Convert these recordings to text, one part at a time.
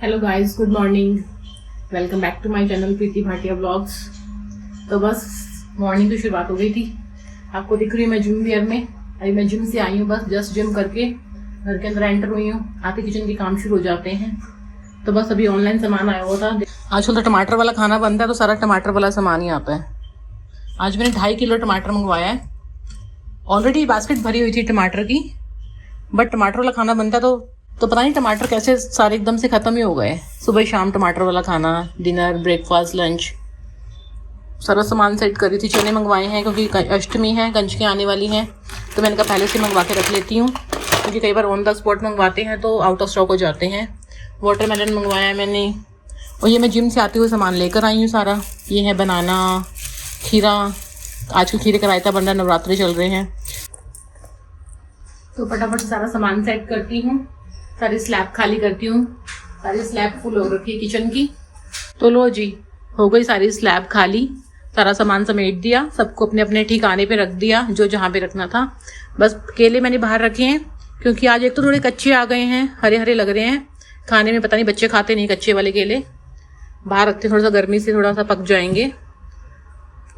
Hello guys, good morning. Welcome back to my channel Preeti Bhatia vlogs. तो बस morning की शुरुआत हो गई थी। आपको दिख रही है मैं जिम वियर में। अभी मैं जिम से आई हूँ, बस जस्ट जिम करके घर के अंदर एंटर हुई हूँ। आते किचन के काम शुरू हो जाते हैं। तो बस अभी ऑनलाइन सामान आया हुआ था। आजकल तो टमाटर वाला खाना बनता है तो सारा टमाटर वाला सामान ही आता है। आज मैंने 2.5 किलो टमाटर मंगवाया है। ऑलरेडी बास्केट भरी हुई थी टमाटर की, बट टमाटर वाला खाना बनता है तो पता नहीं टमाटर कैसे सारे एकदम से ख़त्म ही हो गए। सुबह शाम टमाटर वाला खाना, डिनर, ब्रेकफास्ट, लंच, सारा सामान सेट करी थी। चने मंगवाए हैं क्योंकि अष्टमी है, कंजकें आने वाली हैं, तो मैंने कहा पहले से मंगवा के रख लेती हूँ, क्योंकि कई बार ऑन द स्पॉट मंगवाते हैं तो आउट ऑफ स्टॉक हो जाते हैं। वाटरमेलन मंगवाया है मैंने। और ये मैं जिम से आते हुए सामान लेकर आई हूँ सारा। ये है बनाना, खीरा। आजकल खीरे का रायता बन रहा है, नवरात्रे चल रहे हैं तो फटाफट सारा सामान सेट करती हूँ। सारी स्लैब खाली करती हूँ। सारी स्लैब फुल हो रखी है किचन की। तो लो जी, हो गई सारी स्लैब खाली। सारा सामान समेट दिया, सबको अपने अपने ठिकाने पे रख दिया जो जहाँ पे रखना था। बस केले मैंने बाहर रखे हैं क्योंकि आज एक तो थोड़े कच्चे आ गए हैं, हरे हरे लग रहे हैं खाने में। पता नहीं बच्चे खाते नहीं कच्चे वाले केले। बाहर रखते थोड़ा सा, गर्मी से थोड़ा सा पक जाएंगे।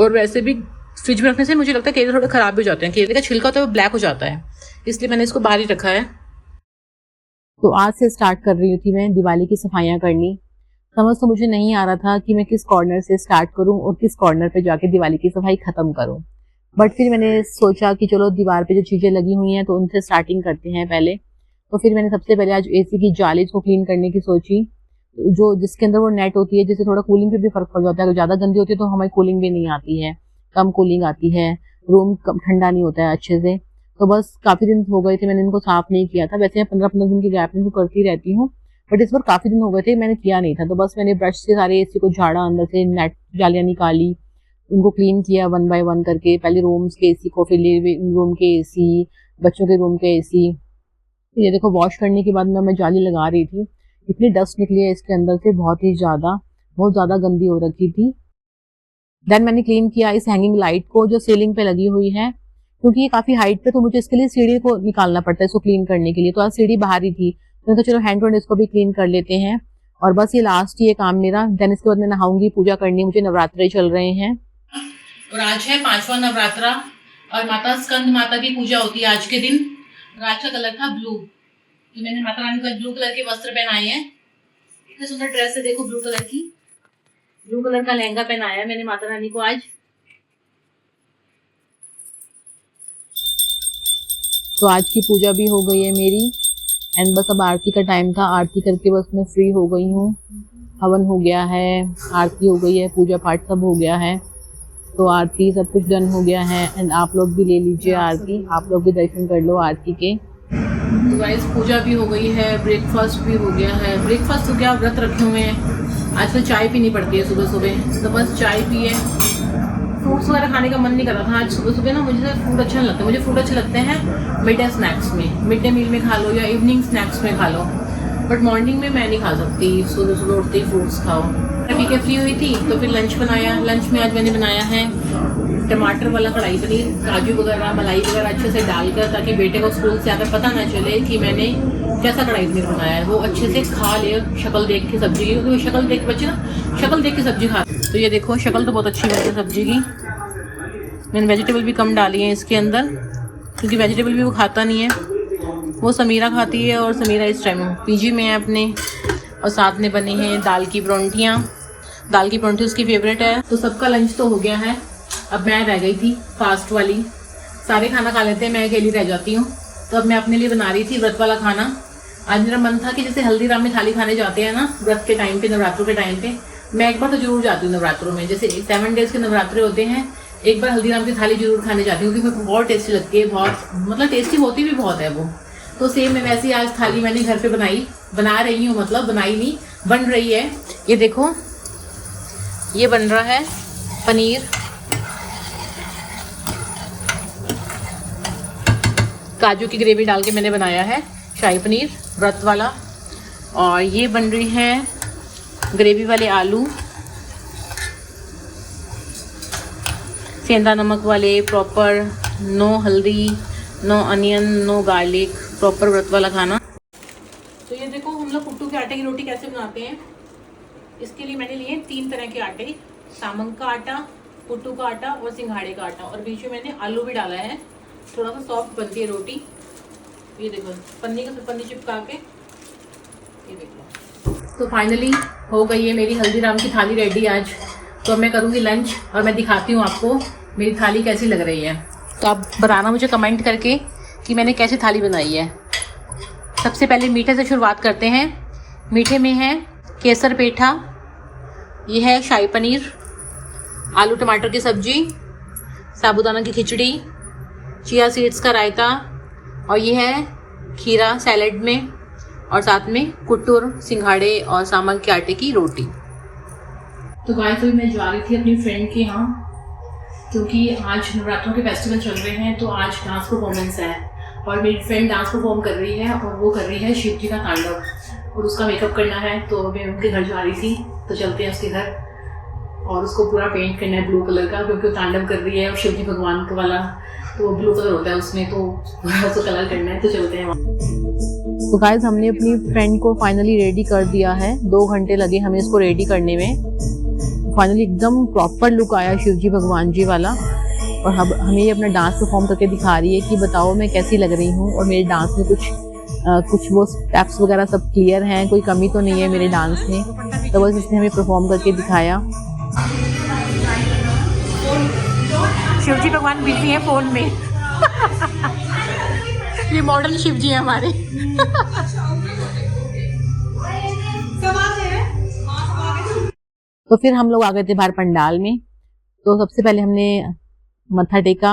और वैसे भी फ्रिज में रखने से मुझे लगता है केले थोड़े ख़राब भी हो जाते हैं। केले का छिलका होता है वो ब्लैक हो जाता है, इसलिए मैंने इसको बाहर ही रखा है। तो आज से स्टार्ट कर रही थी मैं दिवाली की सफाइयाँ करनी। समझ तो मुझे नहीं आ रहा था कि मैं किस कॉर्नर से स्टार्ट करूं और किस कॉर्नर पे जाके दिवाली की सफाई ख़त्म करूं। बट फिर मैंने सोचा कि चलो दीवार पे जो चीज़ें लगी हुई हैं तो उनसे स्टार्टिंग करते हैं पहले। तो फिर मैंने सबसे पहले आज एसी की जाली को क्लीन करने की सोची, जो जिसके अंदर वो नेट होती है, जिससे थोड़ा कूलिंग पे भी फर्क पड़ जाता है। अगर ज़्यादा गंदी होती है तो हमारी कूलिंग भी नहीं आती है, कम कूलिंग आती है, रूम कम ठंडा नहीं होता है अच्छे से। तो बस काफ़ी दिन हो गए थे मैंने इनको साफ़ नहीं किया था। वैसे मैं 15-15 दिन के गैप इनको करती रहती हूँ, बट इस बार काफ़ी दिन हो गए थे मैंने किया नहीं था। तो बस मैंने ब्रश से सारे एसी को झाड़ा, अंदर से नेट जालियाँ निकाली, उनको क्लीन किया 1 बाय 1 करके। पहले रूम्स के एसी को, फिर लिविंग रूम के एसी, बच्चों के रूम के एसी। ये देखो, वॉश करने के बाद मैं जाली लगा रही थी, इतनी डस्ट निकली है इसके अंदर से, बहुत ज़्यादा गंदी हो रखी थी। देन मैंने क्लीन किया इस हैंगिंग लाइट को जो सीलिंग पे लगी हुई है, क्योंकि ये काफ़ी हाइट पे, तो मुझे इसके लिए सीढ़ी को निकालना पड़ता है इसको क्लीन करने के लिए। तो आज सीढ़ी बाहर ही थी, तो मैं चलो हैंड टू हैंड इसको भी क्लीन कर लेते हैं। और बस ये लास्ट ही है काम मेरा। देन इसके बाद मैं नहाऊंगी, पूजा करनी, मुझे नवरात्रे चल रहे हैं। और आज है 5वां नवरात्रा और माता स्कंद माता की पूजा होती है आज के दिन। आज का कलर था ब्लू, तो मैंने माता रानी को ब्लू कलर के वस्त्र पहनाए हैं। इतनी सुंदर ड्रेस है, देखो ब्लू कलर की, ब्लू कलर का लहंगा पहनाया है मैंने माता रानी को आज। तो आज की पूजा भी हो गई है मेरी। एंड बस अब आरती का टाइम था, आरती करके बस मैं फ्री हो गई हूँ। हवन हो गया है, आरती हो गई है, पूजा पाठ सब हो गया है। तो आरती सब कुछ डन हो गया है। एंड आप लोग भी ले लीजिए आरती, आप लोग भी दर्शन कर लो आरती के। तो गाइस पूजा भी हो गई है, ब्रेकफास्ट भी हो गया है। ब्रेकफास्ट तो क्या, व्रत रखे हुए हैं। आजकल चाय पीनी पड़ती है सुबह सुबह, तो बस चाय पिए। फ्रूट्स वगैरह खाने का मन नहीं कर रहा था आज सुबह सुबह ना। मुझे फ्रूट अच्छा नहीं लगता। मुझे फ्रूट अच्छे लगते हैं मिड डे स्नैक्स में, मिड डे मील में खा लो या इवनिंग स्नैक्स में खा लो, बट मॉर्निंग में मैं नहीं खा सकती। सुबह सुबह उठते ही फ्रूट्स खाओ। पी के फ्री हुई थी तो फिर लंच बनाया। लंच में आज मैंने बनाया है टमाटर वाला कढ़ाई पनीर, काजू वगैरह, मलाई वगैरह अच्छे से डालकर, ताकि बेटे को स्कूल से आकर पता ना चले कि मैंने कैसा कढ़ाई पनीर बनाया है। वो अच्छे से खा ले शक्ल देख के सब्जी की, क्योंकि शक्ल देख बच्चे ना शक्ल देख के सब्जी खा। तो ये देखो, शक्ल तो बहुत अच्छी बनी है सब्जी की। मैंने वेजिटेबल भी कम डाली है इसके अंदर, क्योंकि वेजिटेबल भी वो खाता नहीं है। वो समीरा खाती है और समीरा इस टाइम पीजी में है अपने। और साथ में बनी है दाल की परौंठियाँ। दाल की परौंठी उसकी फेवरेट है। तो सबका लंच तो हो गया है, अब मैं रह गई थी फास्ट वाली। सारे खाना खा लेते हैं, मैं अकेली रह जाती हूँ। तो अब मैं अपने लिए बना रही थी व्रत वाला खाना। आज मेरा मन था कि जैसे हल्दीराम में थाली खाने जाते हैं ना व्रत के टाइम पे, नवरात्रों के टाइम पे, मैं एक बार तो जरूर जाती हूँ नवरात्रों में। जैसे 7 डेज के नवरात्रे होते हैं, एक बार हल्दीराम की थाली जरूर खाने जाती हूँ, क्योंकि बहुत टेस्टी लगती है, बहुत मतलब टेस्टी होती भी बहुत है वो। तो सेम मैं वैसे ही आज थाली मैंने घर पे बना रही हूँ, मतलब बनाई नहीं, बन रही है। ये देखो, ये बन रहा है पनीर, काजू की ग्रेवी डाल के मैंने बनाया है शाही पनीर व्रत वाला। और ये बन रही है ग्रेवी वाले आलू, सेंधा नमक वाले, प्रॉपर, नो हल्दी, no onion, no garlic, proper व्रत वाला खाना। तो ये देखो, हम लोग कुट्टू के आटे की रोटी कैसे बनाते हैं, इसके लिए मैंने लिए 3 तरह के आटे, सामंग का आटा, कुट्टू का आटा और सिंघाड़े का आटा, और बीच में मैंने आलू भी डाला है, थोड़ा सा सॉफ्ट बनती है रोटी। ये देखो पन्नी चिपका के, ये देखो। तो फाइनली हो गई है मेरी हल्दीराम की थाली रेडी आज। तो मैं करूँगी लंच और मैं दिखाती हूँ आपको मेरी थाली कैसी लग रही है। तो आप बताना मुझे कमेंट करके कि मैंने कैसी थाली बनाई है। सबसे पहले मीठे से शुरुआत करते हैं। मीठे में है केसर पेठा, ये है शाही पनीर, आलू टमाटर की सब्जी, साबूदाना की खिचड़ी, चिया सीड्स का रायता, और ये है खीरा सैलेड में, और साथ में कुट्टू, सिंघाड़े और सामंग के आटे की रोटी। तो गाइस अभी मैं जा रही थी अपनी फ्रेंड के यहाँ, क्योंकि आज नवरात्रों के फेस्टिवल चल रहे हैं, तो आज डांस परफॉर्मेंस है और मेरी फ्रेंड डांस परफॉर्म कर रही है, और वो कर रही है शिव जी का तांडव, और उसका मेकअप करना है। तो मैं उनके घर जा रही थी, तो चलते हैं उसके घर, और उसको पूरा पेंट करना है ब्लू कलर का, क्योंकि वो तांडव कर रही है और शिव जी भगवान का वाला तो ब्लू कलर होता है उसमें, तो पूरा उसको कलर करना है। तो चलते हैं वहाँ। तो गाइस हमने अपनी फ्रेंड को फाइनली रेडी कर दिया है, 2 घंटे लगे हमें इसको रेडी करने में। फाइनली एकदम प्रॉपर लुक आया शिव जी भगवान जी वाला, और हमें ये अपना डांस परफॉर्म करके दिखा रही है कि बताओ मैं कैसी लग रही हूँ, और मेरे डांस में कुछ वो स्टेप्स वगैरह सब क्लियर हैं, कोई कमी तो नहीं है मेरे डांस में। तो बस इसने हमें परफॉर्म करके दिखाया। शिव जी भगवान बिजी हैं फोन में ये मॉडल शिव जी है हमारे तो फिर हम लोग आ गए थे बाहर पंडाल में। तो सबसे पहले हमने मत्था टेका,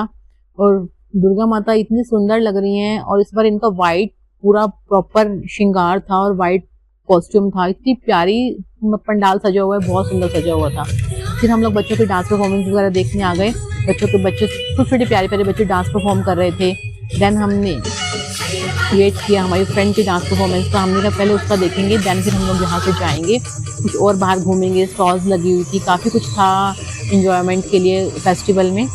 और दुर्गा माता इतनी सुंदर लग रही हैं, और इस बार इनका वाइट पूरा प्रॉपर श्रृंगार था और वाइट कॉस्ट्यूम था, इतनी प्यारी पंडाल सजा हुआ है, बहुत सुंदर सजा हुआ था। फिर हम लोग बच्चों के डांस परफॉर्मेंस वगैरह देखने आ गए। बच्चे छोटे छोटे प्यारे प्यारे बच्चे डांस परफॉर्म कर रहे थे। देन हमने वेट किया हमारी फ्रेंड की डांस परफॉर्मेंस का, हमने कहा पहले उसका देखेंगे, देन फिर हम लोग यहाँ से जाएंगे, कुछ और बाहर घूमेंगे। स्टॉल्स लगी हुई थी, काफ़ी कुछ था एंजॉयमेंट के लिए फेस्टिवल में।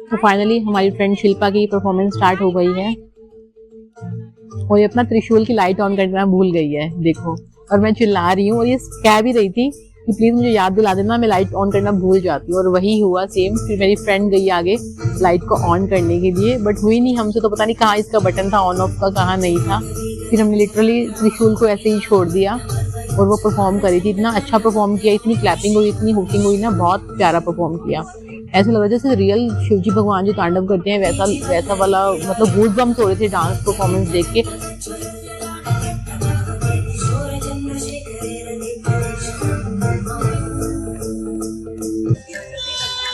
तो फाइनली हमारी फ्रेंड शिल्पा की परफॉर्मेंस स्टार्ट हो गई है, और ये अपना त्रिशूल की लाइट ऑन करना भूल गई है, देखो। और मैं चिल्ला रही हूँ, और ये कह भी रही थी कि प्लीज मुझे याद दिला देना, मैं लाइट ऑन करना भूल जाती हूँ, और वही हुआ सेम। फिर मेरी फ्रेंड गई आगे लाइट को ऑन करने के लिए, बट हुई नहीं हमसे, तो पता नहीं कहाँ इसका बटन था ऑन ऑफ का, कहाँ नहीं था। फिर हमने लिटरली त्रिशूल को ऐसे ही छोड़ दिया, और वो परफॉर्म करी थी। इतना अच्छा परफॉर्म किया, इतनी क्लैपिंग हुई, इतनी हुकिंग हुई ना, बहुत प्यारा परफॉर्म किया। ऐसा लग रहा है जैसे रियल शिवजी भगवान जो तांडव करते हैं वैसा वाला, मतलब गूज बम्स हो रहे थे डांस परफॉर्मेंस देख के।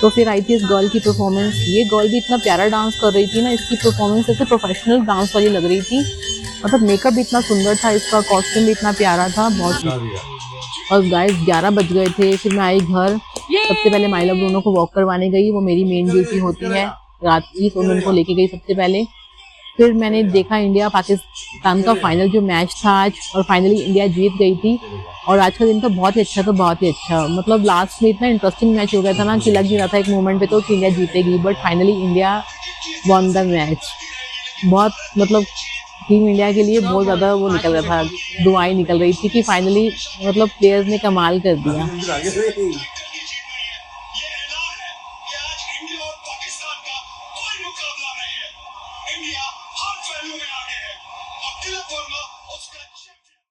तो फिर आई थी इस गर्ल की परफॉर्मेंस। ये गर्ल भी इतना प्यारा डांस कर रही थी ना, इसकी परफॉर्मेंस ऐसे प्रोफेशनल डांस वाली लग रही थी, मतलब मेकअप भी इतना सुंदर था, इसका कॉस्ट्यूम भी इतना प्यारा था, बहुत। और गाइस 11 बज गए थे। फिर मैं आई घर, सबसे पहले माई लव दोनों को वॉक करवाने गई, वो मेरी मेन ड्यूटी होती है रात की, तो मैं उनको लेके गई सबसे पहले। फिर मैंने देखा इंडिया पाकिस्तान का फाइनल जो मैच था आज, और फाइनली इंडिया जीत गई थी। और आज का दिन तो बहुत ही अच्छा था, बहुत ही अच्छा, मतलब लास्ट में इतना इंटरेस्टिंग मैच हो गया था ना कि लग नहीं रहा था एक मोमेंट पे तो कि इंडिया जीतेगी, but finally India one the match. बहुत मतलब टीम इंडिया के लिए बहुत ज़्यादा वो निकल रहा था, दुआएं निकल रही थी कि फाइनली मतलब प्लेयर्स ने कमाल कर दिया।